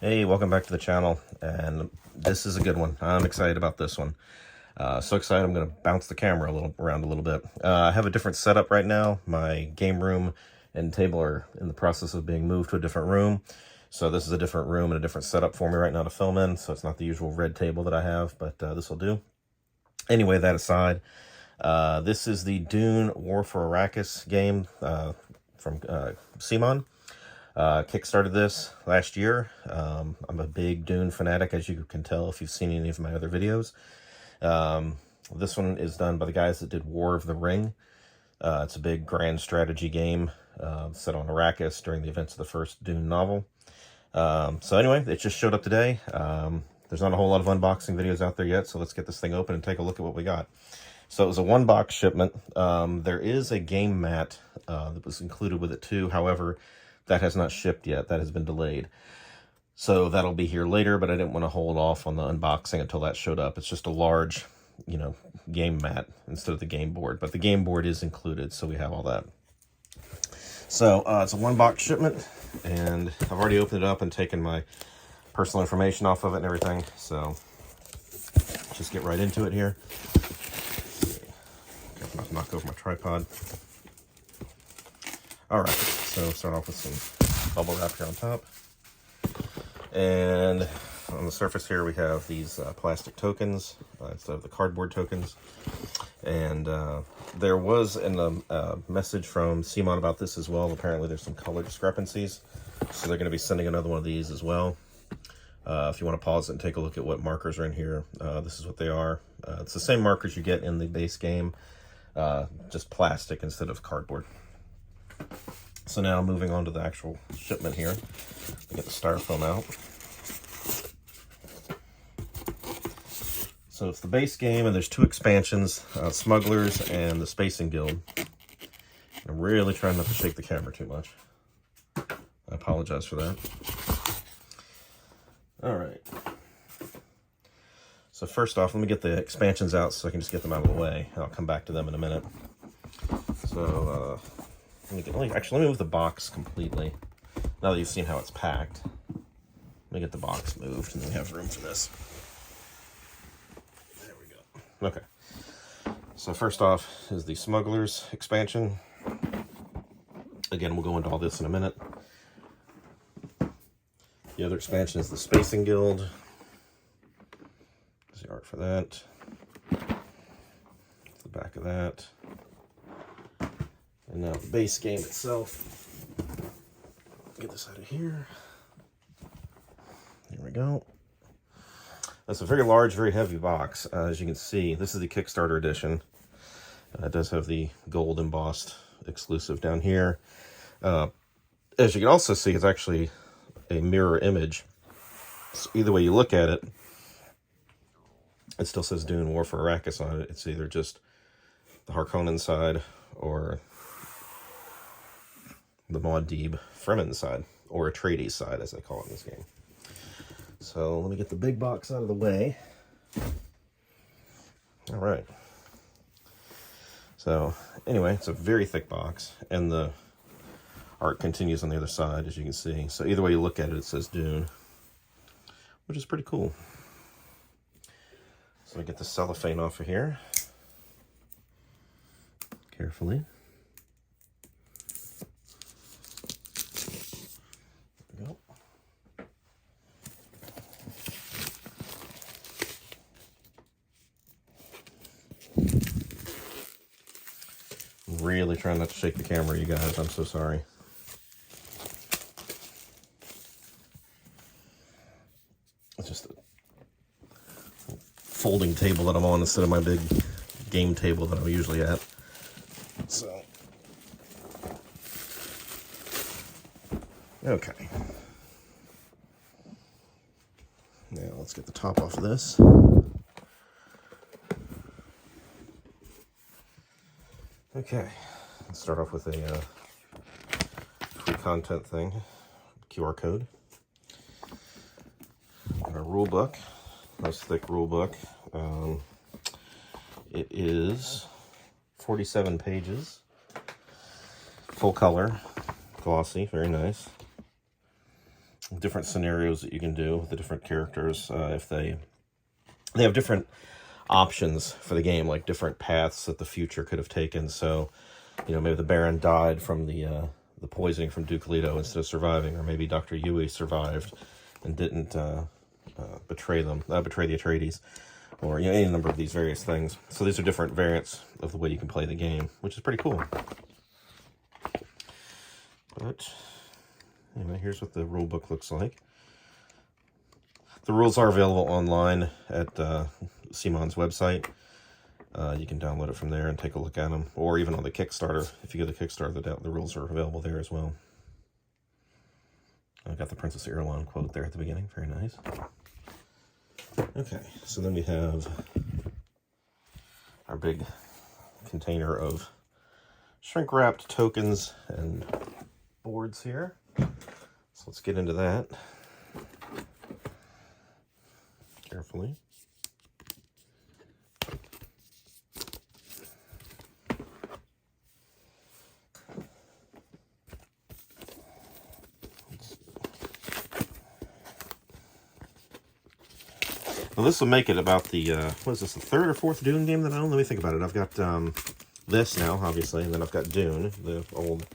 Hey, welcome back to the channel, and this is a good one. I'm excited about this one. So excited I'm going to bounce the camera around a little bit. I have a different setup right now. My game room and table are in the process of being moved to a different room. So this is a different room and a different setup for me right now to film in. So it's not the usual red table that I have, but this will do. Anyway, that aside, this is the Dune War for Arrakis game from CMON. Kickstarted this last year. I'm a big Dune fanatic, as you can tell if you've seen any of my other videos. This one is done by the guys that did War of the Ring. It's a big grand strategy game set on Arrakis during the events of the first Dune novel. So anyway, it just showed up today. There's not a whole lot of unboxing videos out there yet, so let's get this thing open and take a look at what we got. So it was a one-box shipment. There is a game mat that was included with it too. However, that has not shipped yet. That has been delayed. So that'll be here later, but I didn't want to hold off on the unboxing until that showed up. It's just a large, game mat instead of the game board. But the game board is included, so we have all that. So it's a one-box shipment, and I've already opened it up and taken my personal information off of it and everything. So just get right into it here. Knock over my tripod. All right, so start off with some bubble wrap here on top. And on the surface here, we have these plastic tokens instead of the cardboard tokens. And there was a message from CMON about this as well. Apparently there's some color discrepancies, so they're going to be sending another one of these as well. If you want to pause it and take a look at what markers are in here, this is what they are. It's the same markers you get in the base game, just plastic instead of cardboard. So now moving on to the actual shipment here. Get the styrofoam out. So it's the base game, and there's two expansions, Smugglers and the Spacing Guild. I'm really trying not to shake the camera too much. I apologize for that. All right. So first off, let me get the expansions out so I can just get them out of the way. I'll come back to them in a minute. So, let me move the box completely. Now that you've seen how it's packed, let me get the box moved, and then we have room for this. There we go. Okay. So first off is the Smugglers expansion. Again, we'll go into all this in a minute. The other expansion is the Spacing Guild. There's the art for that. That's the back of that. And now the base game itself. Get this out of here. There we go. That's a very large, very heavy box. As you can see, this is the Kickstarter edition. It does have the gold embossed exclusive down here. As you can also see, it's actually a mirror image. So either way you look at it, it still says Dune War for Arrakis on it. It's either just the Harkonnen side or the Muad'Dib Fremen side, or Atreides side, as they call it in this game. So let me get the big box out of the way. All right. So anyway, it's a very thick box, and the art continues on the other side, as you can see. So either way you look at it, it says Dune, which is pretty cool. So I get the cellophane off of here carefully. Really trying not to shake the camera, you guys. I'm so sorry. It's just a folding table that I'm on instead of my big game table that I'm usually at. So, okay. Now let's get the top off of this. Okay, let's start off with a free content thing, QR code. Our rule book, nice thick rule book. It is 47 pages, full color, glossy, very nice. different scenarios that you can do with the different characters. If they have different options for the game, like different paths that the future could have taken. So, maybe the Baron died from the poisoning from Duke Leto instead of surviving, or maybe Dr. Yui survived and didn't betray the Atreides, or any number of these various things. So these are different variants of the way you can play the game, which is pretty cool. But anyway, here's what the rule book looks like. The rules are available online at CMON's website. You can download it from there and take a look at them, or even on the Kickstarter. If you go to the Kickstarter, the rules are available there as well. I got the Princess Irulan quote there at the beginning. Very nice. Okay, so then we have our big container of shrink-wrapped tokens and boards here. So let's get into that carefully. Well, this will make it about the, what is this, the third or fourth Dune game that I own? Let me think about it. I've got this now, obviously, and then I've got Dune, the old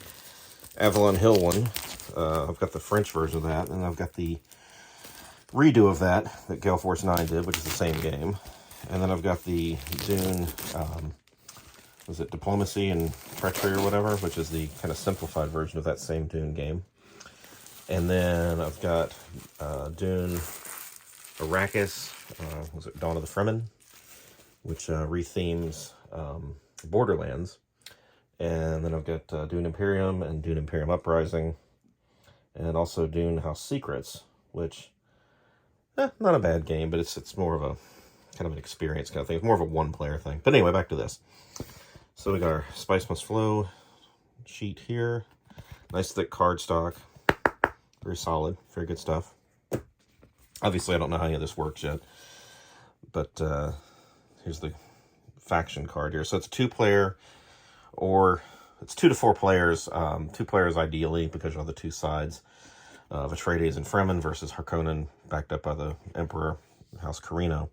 Avalon Hill one. I've got the French version of that, and I've got the redo of that Gale Force 9 did, which is the same game. And then I've got the Dune, was it Diplomacy and Treachery or whatever, which is the kind of simplified version of that same Dune game. And then I've got Dune Arrakis, was it Dawn of the Fremen, which rethemes Borderlands. And then I've got Dune Imperium and Dune Imperium Uprising, and also Dune House Secrets, which, not a bad game, but it's more of a kind of an experience kind of thing. It's more of a one-player thing. But anyway, back to this. So we got our Spice Must Flow sheet here. Nice thick cardstock. Very solid. Very good stuff. Obviously, I don't know how any of this works yet, but here's the faction card here. So it's 2-player, or it's 2 to 4 players. 2 players ideally, because you have the 2 sides of Atreides and Fremen versus Harkonnen, backed up by the Emperor, House Carino.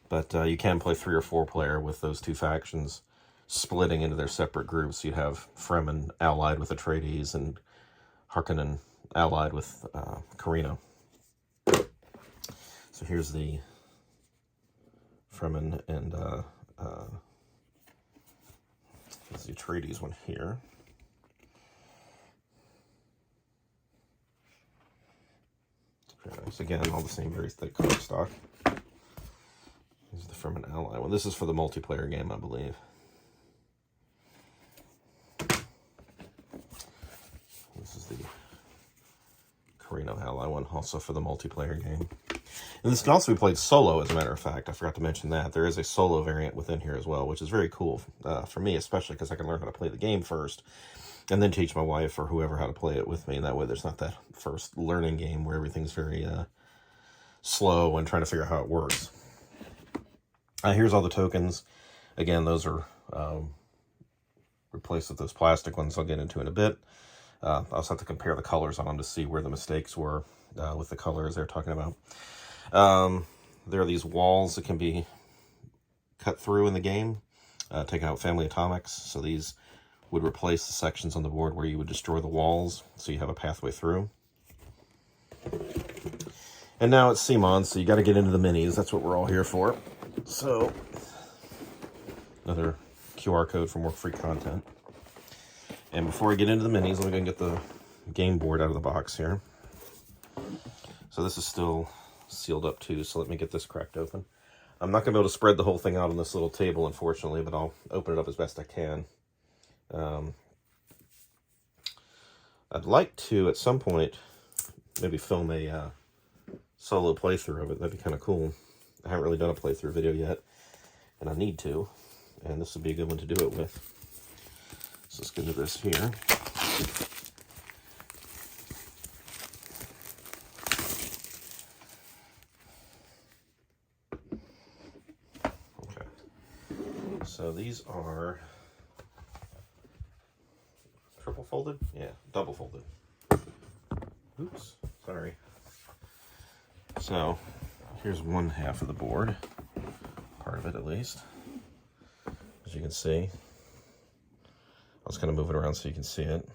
But you can play 3 or 4 player with those 2 factions splitting into their separate groups. You'd have Fremen allied with Atreides and Harkonnen allied with Carino. So here's the Fremen and there's the Atreides one here. Very nice. Again, all the same very thick cardstock. This is the Fremen ally one. This is for the multiplayer game, I believe. This is the Carino ally one, also for the multiplayer game. And this can also be played solo, as a matter of fact. I forgot to mention that. There is a solo variant within here as well, which is very cool for me, especially because I can learn how to play the game first, and then teach my wife or whoever how to play it with me. And that way there's not that first learning game where everything's very slow and trying to figure out how it works. Here's all the tokens. Again, those are replaced with those plastic ones I'll get into in a bit. I also have to compare the colors on them to see where the mistakes were with the colors they're talking about. There are these walls that can be cut through in the game, taking out family atomics. So these would replace the sections on the board where you would destroy the walls, so you have a pathway through. And now it's CMON, so you got to get into the minis. That's what we're all here for. So, another QR code for more free content. And before I get into the minis, let me go and get the game board out of the box here. So this is still sealed up too, so let me get this cracked open. I'm not going to be able to spread the whole thing out on this little table, unfortunately, but I'll open it up as best I can. I'd like to, at some point, maybe film a solo playthrough of it. That'd be kind of cool. I haven't really done a playthrough video yet, and I need to, and this would be a good one to do it with. So let's get into this here. So these are triple folded? Yeah, double folded. Oops, sorry. So here's one half of the board, part of it at least. As you can see, I'll just kind of move it around so you can see it.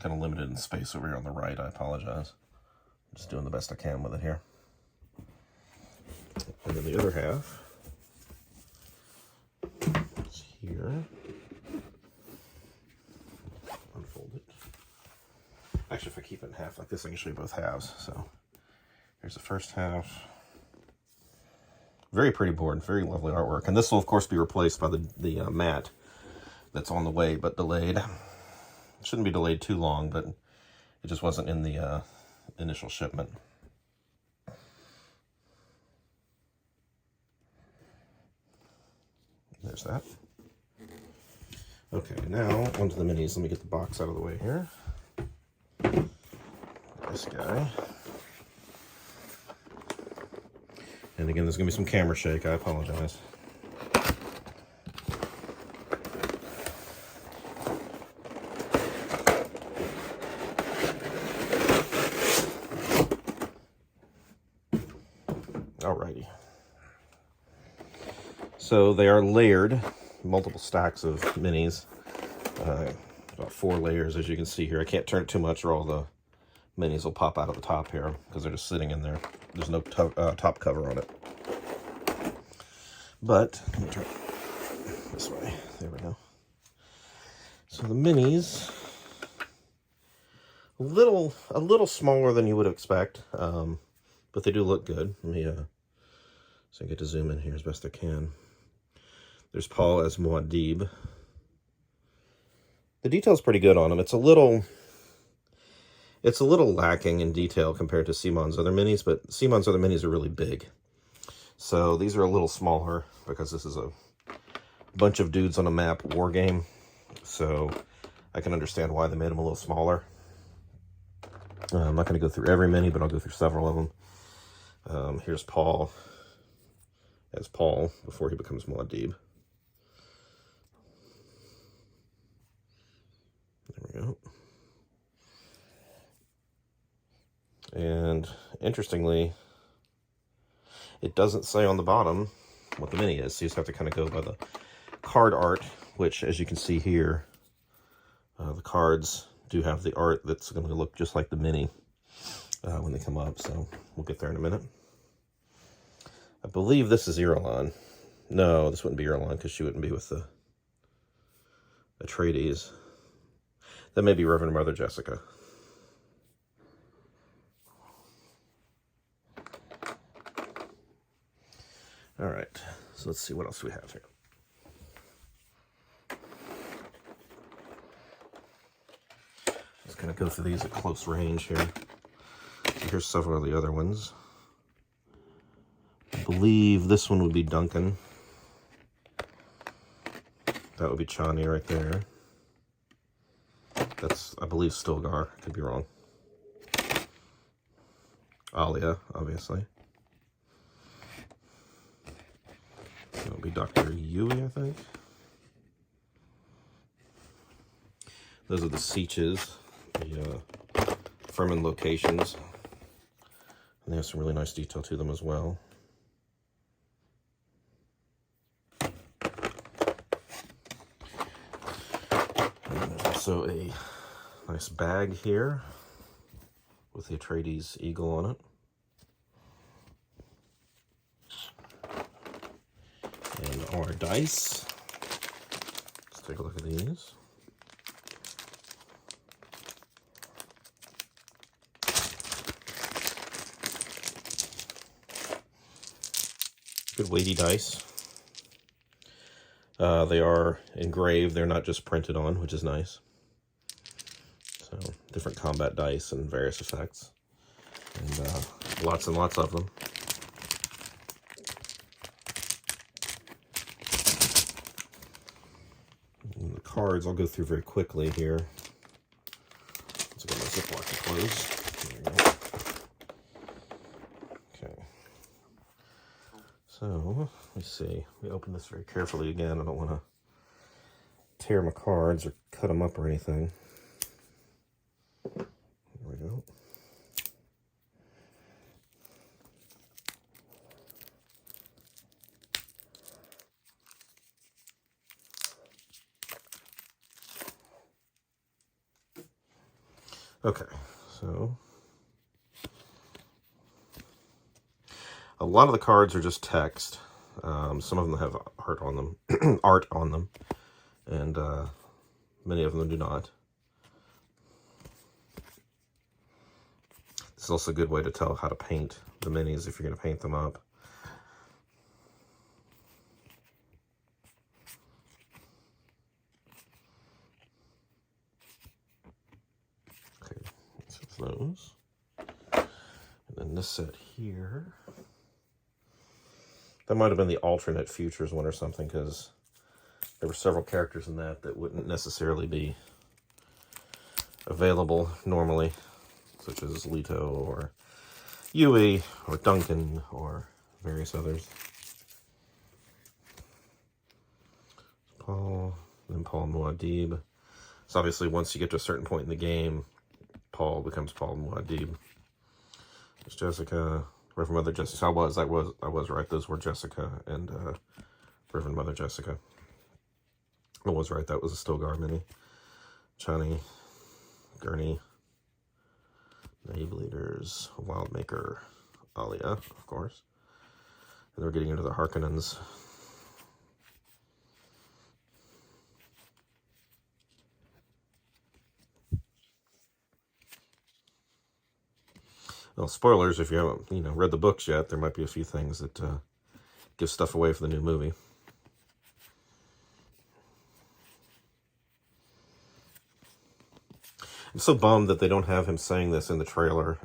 Kind of limited in space over here on the right, I apologize. I'm just doing the best I can with it here. And then the other half is here. Unfold it. Actually, if I keep it in half like this, I can show you both halves. So here's the first half. Very pretty board, very lovely artwork. And this will, of course, be replaced by the mat that's on the way, but delayed. It shouldn't be delayed too long, but it just wasn't in the initial shipment. There's that. Okay, now onto the minis. Let me get the box out of the way here. This guy. And again, there's going to be some camera shake. I apologize. Alrighty. So they are layered, multiple stacks of minis. About 4 layers, as you can see here. I can't turn it too much or all the minis will pop out of the top here because they're just sitting in there. There's no top cover on it. But let me turn it this way. There we go. So the minis, a little smaller than you would expect, but they do look good. Let me so I get to zoom in here as best I can. There's Paul as Muad'Dib. The detail's pretty good on him. It's a little lacking in detail compared to CMON's other minis, but CMON's other minis are really big. So these are a little smaller because this is a bunch of dudes on a map war game. So I can understand why they made them a little smaller. I'm not going to go through every mini, but I'll go through several of them. Here's Paul as Paul before he becomes Muad'Dib. There we go. And interestingly, it doesn't say on the bottom what the mini is, so you just have to kind of go by the card art, which, as you can see here, the cards do have the art that's going to look just like the mini when they come up, so we'll get there in a minute. I believe this is Irulan. No, this wouldn't be Irulan because she wouldn't be with the Atreides. That may be Reverend Mother Jessica. All right, so let's see what else we have here. Just kind of go through these at close range here. So here's several of the other ones. I believe this one would be Duncan. That would be Chani right there. That's, I believe, Stilgar. I could be wrong. Alia, obviously. That would be Dr. Yui, I think. Those are the Seaches, the Fremen locations. And they have some really nice detail to them as well. And there's also a nice bag here with the Atreides eagle on it. And our dice. Let's take a look at these. Good weighty dice. They are engraved, they're not just printed on, which is nice. So, different combat dice and various effects. And lots and lots of them. And the cards I'll go through very quickly here. Let's get my Ziploc to close. There we go. Okay. So, let me see. We open this very carefully again. I don't want to tear my cards or cut them up or anything. There we go. Okay, so a lot of the cards are just text. Some of them have art on them, and many of them do not. This is also a good way to tell how to paint the minis if you're going to paint them up. Okay, so those. And then this set here. That might have been the alternate futures one or something, because there were several characters in that wouldn't necessarily be available normally, such as Leto or Yui or Duncan or various others. Paul, then Paul Muad'Dib. So obviously once you get to a certain point in the game, Paul becomes Paul Muad'Dib. There's Jessica, Reverend Mother Jessica. I was right. Those were Jessica and Reverend Mother Jessica. I was right. That was a Stilgar mini. Chani, Gurney, Nave Leaders, Wildmaker, Alia, of course. And we're getting into the Harkonnens. Well, spoilers, if you haven't, read the books yet, there might be a few things that give stuff away for the new movie. I'm so bummed that they don't have him saying this in the trailer.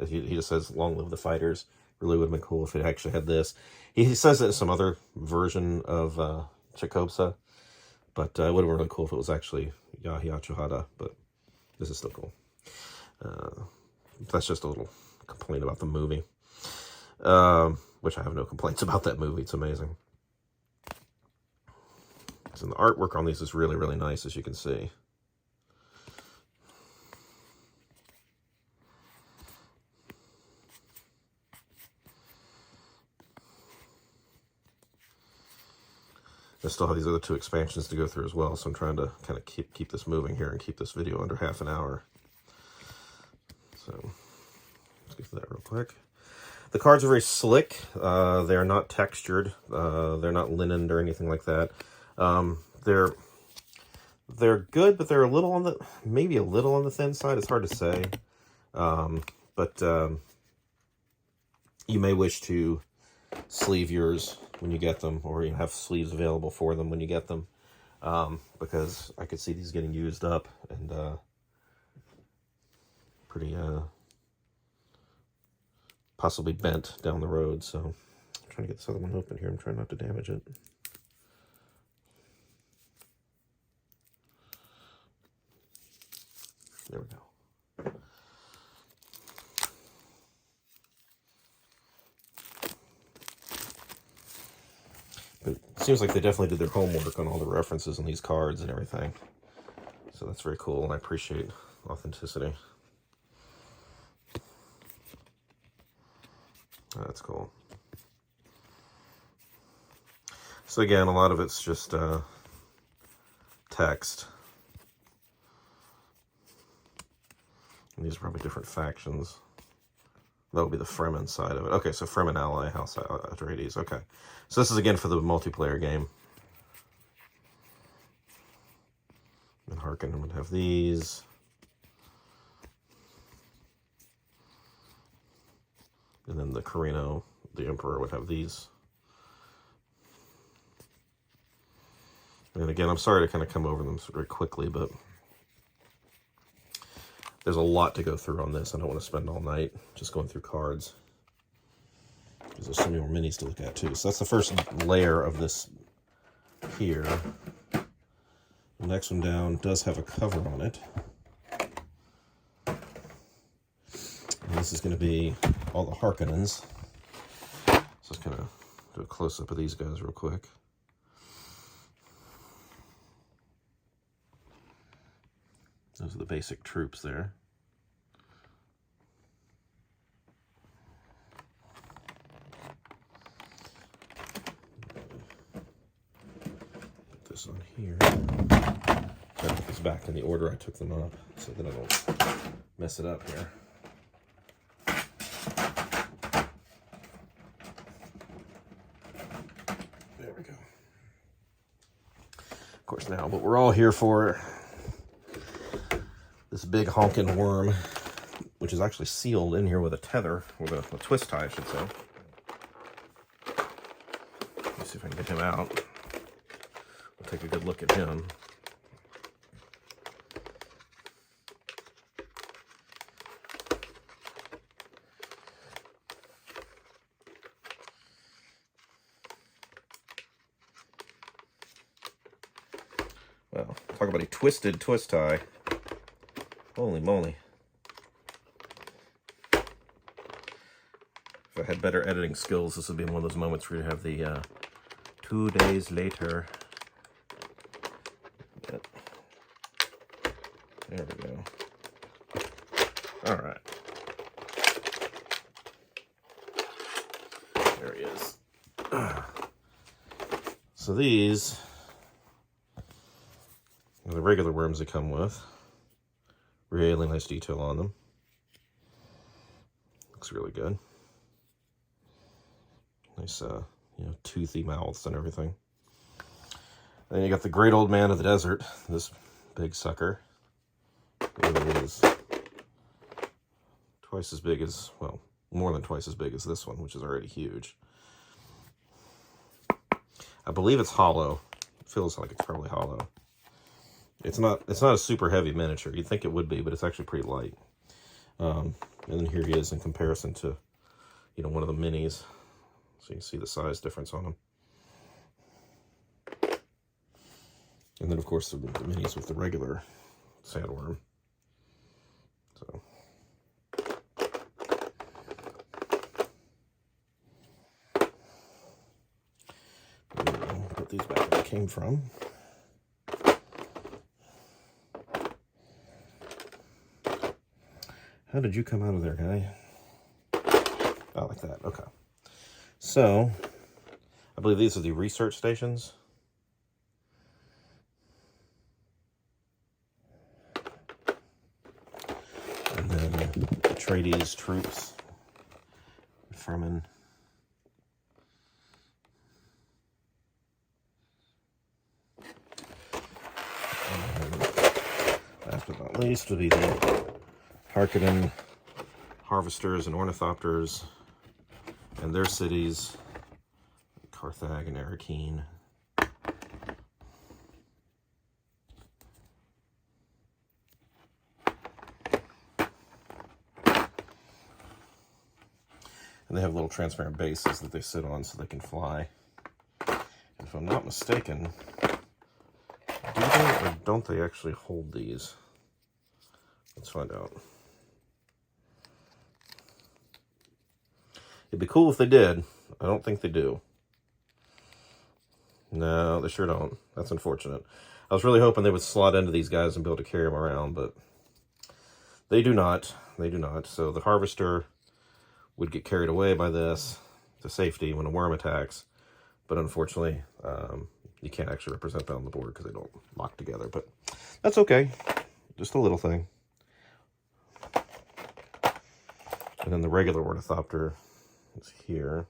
He just says, "Long live the fighters." Really would have been cool if it actually had this. He says it in some other version of Chakobsa, but it would have been really cool if it was actually Yahya Chuhada, but this is still cool. That's just a little complaint about the movie, which I have no complaints about that movie. It's amazing. So the artwork on these is really, really nice, as you can see. I still have these other two expansions to go through as well, so I'm trying to kind of keep this moving here and keep this video under half an hour. So let's get to that real quick. The cards are very slick. They're not textured. They're not linened or anything like that. They're good, but they're maybe a little on the thin side. It's hard to say. But you may wish to sleeve yours when you get them, or you have sleeves available for them when you get them, because I could see these getting used up and pretty possibly bent down the road. So I'm trying to get this other one open here. I'm trying not to damage it. There we go. But it seems like they definitely did their homework on all the references in these cards and everything. So that's very cool, and I appreciate authenticity. That's cool. So again, a lot of it's just text. And these are probably different factions. That would be the Fremen side of it. Okay, so Fremen ally, House Atreides. Okay. So this is again for the multiplayer game. And Harkonnen would have these. And then the Carino, the Emperor, would have these. And again, I'm sorry to kind of come over them very quickly, but there's a lot to go through on this. I don't want to spend all night just going through cards, because there's so many more minis to look at too. So that's the first layer of this here. The next one down does have a cover on it. And this is going to be all the Harkonnens. So let's kind of do a close-up of these guys real quick. Those are the basic troops there. Put this on here. Got the these back in the order I took them up so that I don't mess it up here. There we go. Of course, now what we're all here for, this big honking worm, which is actually sealed in here with a tether, with a twist tie, I should say. Let's see if I can get him out. We'll take a good look at him. Well, talk about a twisted twist tie. Holy moly. If I had better editing skills, this would be one of those moments where you have the 2 days later. Yep. There we go. All right. There he is. So these are the regular worms they come with. Really nice detail on them. Looks really good. Nice, toothy mouths and everything. Then you got the great old man of the desert, this big sucker. It is twice as big as, well, more than twice as big as this one, which is already huge. I believe it's hollow. It feels like it's probably hollow. It's not a super heavy miniature. You'd think it would be, but it's actually pretty light. And then here he is in comparison to, one of the minis. So you can see the size difference on them. And then, of course, the minis with the regular sandworm. So. We'll put these back where they came from. How did you come out of there, guy? Oh, like that. Okay. So, I believe these are the research stations. And then Atreides troops. Furman. And last but not least would be the Harkonnen harvesters and ornithopters and their cities, Carthage and Arrakis. And they have little transparent bases that they sit on so they can fly. And if I'm not mistaken, do they or don't they actually hold these? Let's find out. It'd be cool if they did. I don't think they do. No, they sure don't. That's unfortunate. I was really hoping they would slot into these guys and be able to carry them around, but they do not. They do not. So the harvester would get carried away by this to safety when a worm attacks. But unfortunately, you can't actually represent that on the board because they don't lock together. But that's okay. Just a little thing. And then the regular ornithopter is here.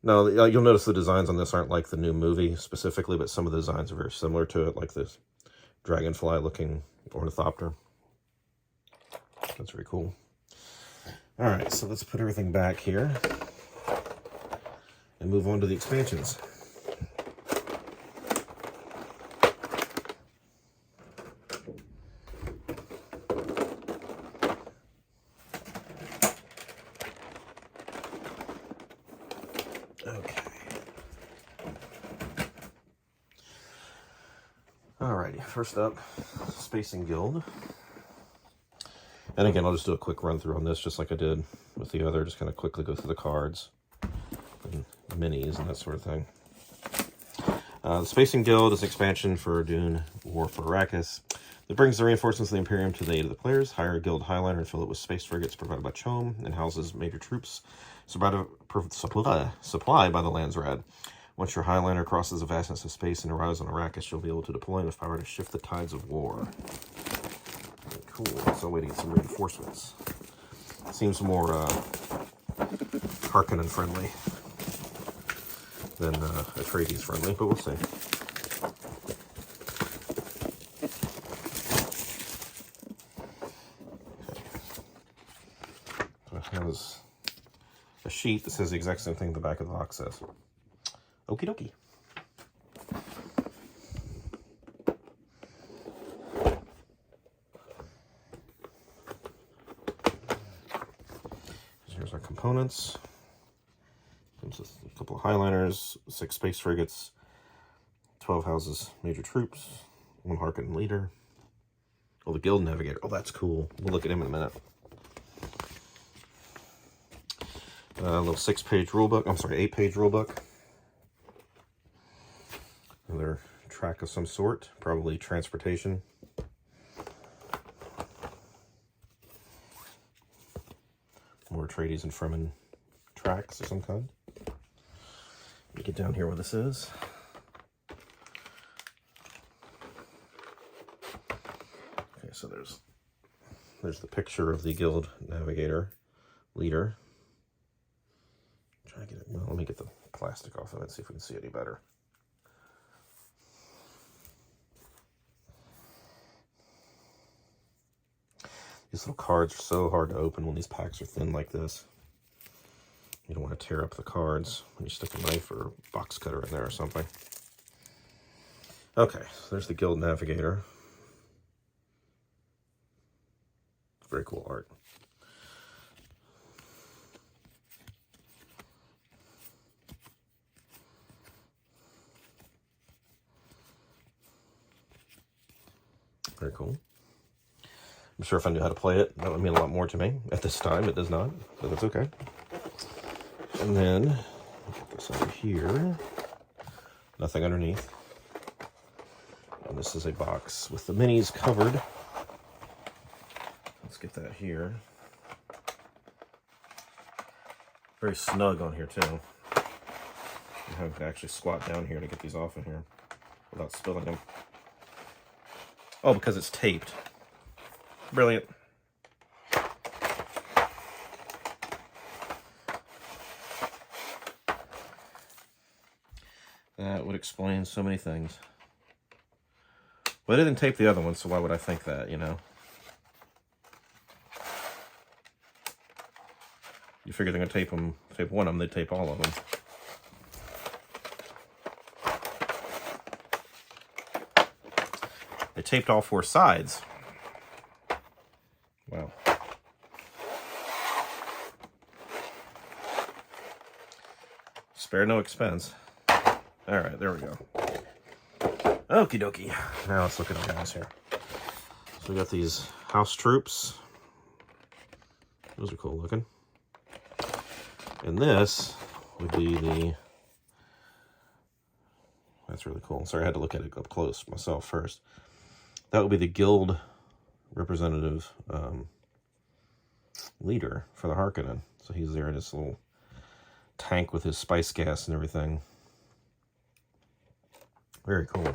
Now, you'll notice the designs on this aren't like the new movie specifically, but some of the designs are very similar to it, like this dragonfly-looking ornithopter. That's very cool. All right, so let's put everything back here and move on to the expansions. Alrighty, first up, Spacing Guild. And again, I'll just do a quick run through on this, just like I did with the other. Just kind of quickly go through the cards and minis and that sort of thing. The Spacing Guild is expansion for Dune War for Arrakis. It brings the reinforcements of the Imperium to the aid of the players. Hire a guild highliner and fill it with space frigates provided by CMON, and houses major troops supplied by the Landsrad. Once your Highlander crosses the vastness of space and arrives on Arrakis, you'll be able to deploy enough power to shift the tides of war. Cool. So waiting to get some reinforcements. Seems more Harkonnen friendly than Atreides friendly, but we'll see. So it has a sheet that says the exact same thing the back of the box says. Okie dokie. Here's our components. Comes with a couple of Highliners, 6 space frigates, 12 houses major troops, 1 Harkonnen leader. Oh, the Guild Navigator. Oh, that's cool. We'll look at him in a minute. A little 6-page rulebook. I'm sorry, 8-page rulebook. Another track of some sort, probably transportation. More Atreides and Fremen tracks of some kind. Let me get down here where this is. Okay, so there's the picture of the Guild Navigator leader. Try to get it. Well, let me get the plastic off of it, see if we can see any better. These little cards are so hard to open when these packs are thin like this. You don't want to tear up the cards when you stick a knife or a box cutter in there or something. Okay, so there's the Guild Navigator. Very cool art. Very cool. I'm sure if I knew how to play it, that would mean a lot more to me. At this time, it does not, but that's okay. And then, get this over here. Nothing underneath. And this is a box with the minis covered. Let's get that here. Very snug on here, too. You have to actually squat down here to get these off in here without spilling them. Oh, because it's taped. Brilliant. That would explain so many things. Well, they didn't tape the other one, so why would I think that, you know? You figure they're going to tape one of them, they'd tape all of them. They taped all 4 sides. Wow. Spare no expense. Alright, there we go. Okie dokie. Now let's look at our guys here. So we got these house troops. Those are cool looking. And this would be the... That's really cool. Sorry, I had to look at it up close myself first. That would be the guild representative leader for the Harkonnen. So he's there in his little tank with his spice gas and everything. Very cool.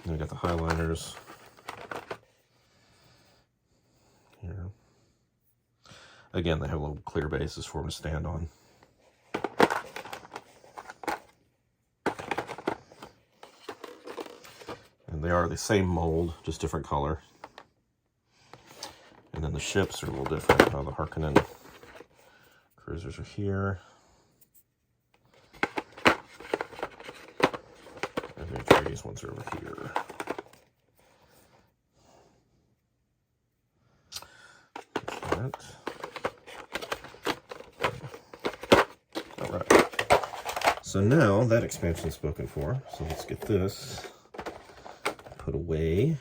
Then we got the Highliners here. Again, they have little clear bases for them to stand on. And they are the same mold, just different color. And then the ships are a little different. The Harkonnen cruisers are here. And the Atreides ones are over here. That. All right. So now that expansion is spoken for. So let's get this put away.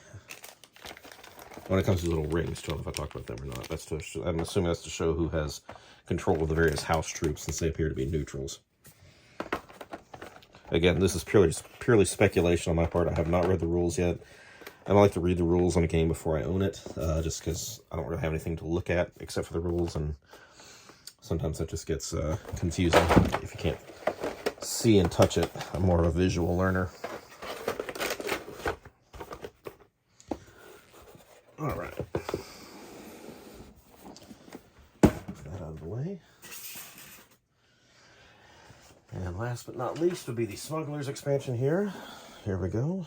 When it comes to little rings, too, I don't know if I talked about them or not. That's to, I'm assuming that's to show who has control of the various house troops, since they appear to be neutrals. Again, this is purely speculation on my part. I have not read the rules yet. I don't like to read the rules on a game before I own it, just because I don't really have anything to look at except for the rules, and sometimes that just gets confusing if you can't see and touch it. I'm more of a visual learner. All right. Move that out of the way. And last but not least would be the Smugglers expansion here. Here we go.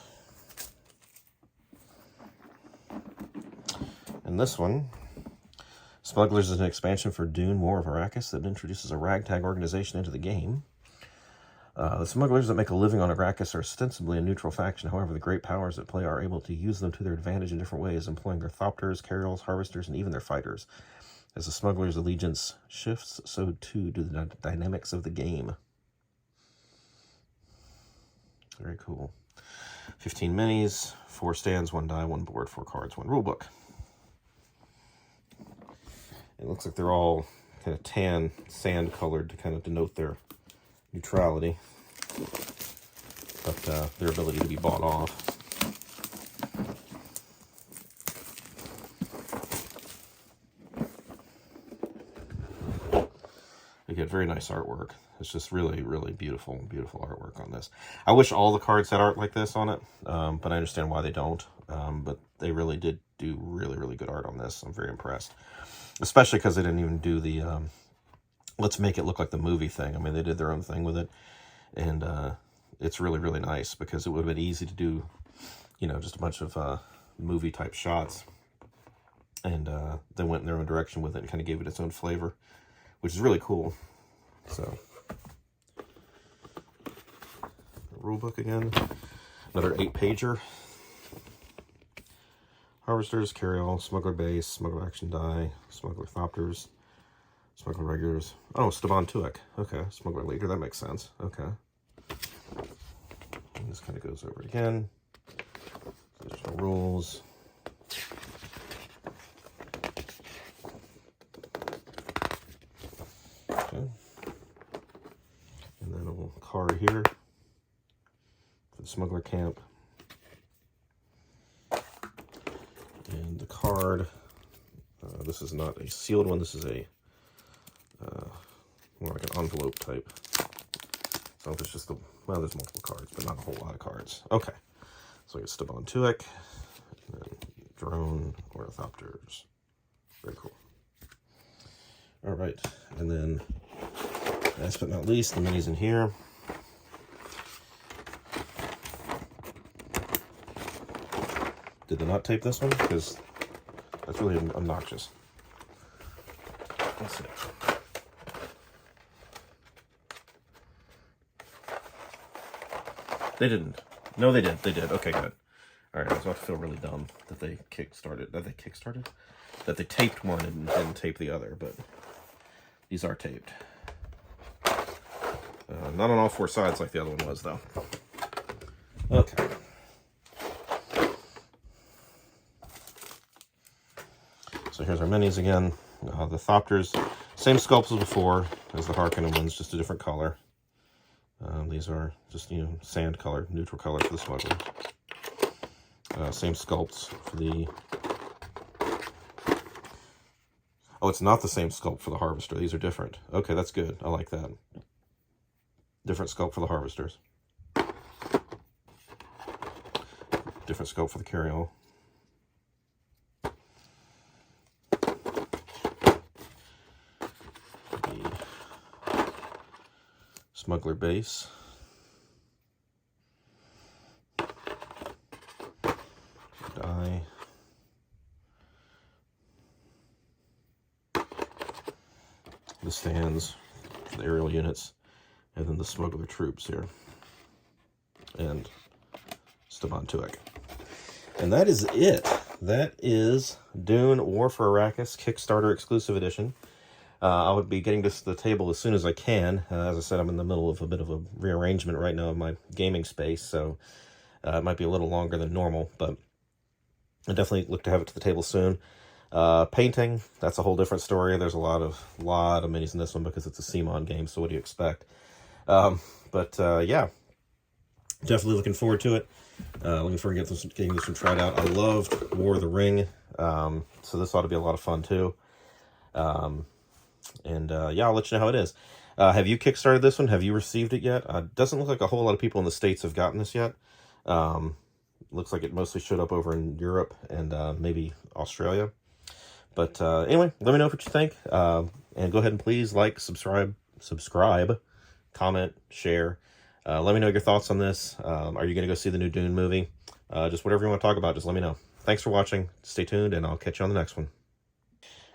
And this one, Smugglers is an expansion for Dune, War of Arrakis that introduces a ragtag organization into the game. The smugglers that make a living on Arrakis are ostensibly a neutral faction. However, the great powers at play are able to use them to their advantage in different ways, employing their thopters, carriels, harvesters, and even their fighters. As the smugglers' allegiance shifts, so too do the dynamics of the game. Very cool. 15 minis, 4 stands, 1 die, 1 board, 4 cards, 1 rulebook. It looks like they're all kind of tan, sand colored to kind of denote their neutrality, but their ability to be bought off. They get very nice artwork. It's just really, really beautiful, beautiful artwork on this. I wish all the cards had art like this on it, but I understand why they don't. But they really did do really, really good art on this. I'm very impressed. Especially because they didn't even do the let's make it look like the movie thing. I mean, they did their own thing with it. And it's really, really nice because it would have been easy to do, you know, just a bunch of movie-type shots. And they went in their own direction with it and kind of gave it its own flavor, which is really cool. So, rulebook again. Another 8-pager. Harvesters, carryall, smuggler base, smuggler action die, smuggler thopters, smuggler regulars. Oh, Staban Tuek. Okay, smuggler leader. That makes sense. Okay. And this kind of goes over it again. Additional rules. Okay. And then a little card here for the smuggler camp. And the card, this is not a sealed one, this is a more like an envelope type. So it's just well, there's multiple cards, but not a whole lot of cards. Okay, so we get Staban Tuek, and then drone, ornithopters. Very cool. All right, and then last but not least, the minis in here. Did they not tape this one? Because that's really obnoxious. Let's see. They didn't. No, they did. They did. Okay, good. All right, I was about to feel really dumb that they kickstarted. That they taped one and didn't tape the other, but these are taped. Not on all 4 sides like the other one was, though. Okay. So here's our minis again. The Thopters, same sculpts as before, as the Harkonnen ones, just a different color. These are just, you know, sand color, neutral color for the Smuggler. Same sculpts for the... Oh, it's not the same sculpt for the Harvester. These are different. Okay, that's good. I like that. Different sculpt for the Harvesters. Different sculpt for the Carryall. Smuggler base. Die. The stands for the aerial units. And then the smuggler troops here. And Staban Tuek. And that is it. That is Dune War for Arrakis Kickstarter exclusive edition. I would be getting this to the table as soon as I can. As I said, I'm in the middle of a bit of a rearrangement right now of my gaming space, so it might be a little longer than normal, but I definitely look to have it to the table soon. Painting, that's a whole different story. There's a lot of minis in this one because it's a CMON game, so what do you expect? Yeah, definitely looking forward to it. Looking forward to getting this one tried out. I loved War of the Ring, so this ought to be a lot of fun too. Yeah, I'll let you know how it is. Have you kickstarted this one? Have you received it yet? Doesn't look like a whole lot of people in the States have gotten this yet. Looks like it mostly showed up over in Europe and maybe Australia. But anyway, let me know what you think. And go ahead and please like, subscribe, comment, share. Let me know your thoughts on this. Are you going to go see the new Dune movie? Just whatever you want to talk about, just let me know. Thanks for watching. Stay tuned, and I'll catch you on the next one.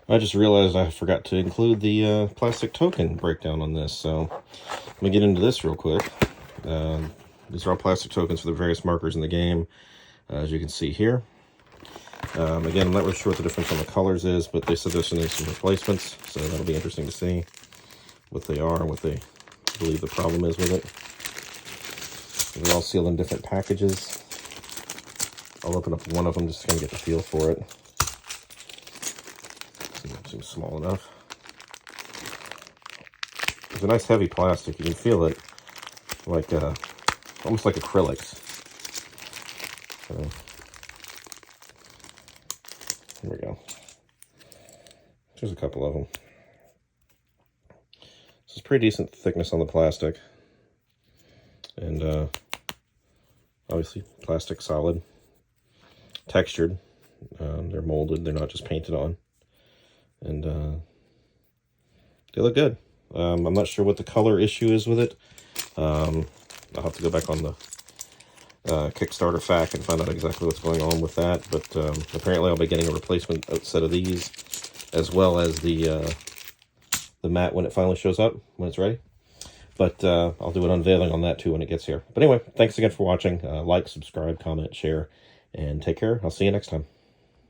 I just realized I forgot to include the plastic token breakdown on this, so let me get into this real quick. These are all plastic tokens for the various markers in the game, as you can see here. Again, I'm not really sure what the difference on the colors is, but they said there's some replacements, so that'll be interesting to see what they are and what they believe the problem is with it. They're all sealed in different packages. I'll open up one of them just to kind of get the feel for it. Seems small enough. It's a nice heavy plastic. You can feel it like almost like acrylics. So, here we go. There's a couple of them. This is pretty decent thickness on the plastic. And obviously plastic solid. Textured. They're molded. They're not just painted on. And they look good. I'm not sure what the color issue is with it. I'll have to go back on the Kickstarter FAQ and find out exactly what's going on with that. But apparently I'll be getting a replacement set of these, as well as the mat when it finally shows up, when it's ready. But I'll do an unveiling on that too when it gets here. But anyway, thanks again for watching. Like, subscribe, comment, share, and take care. I'll see you next time.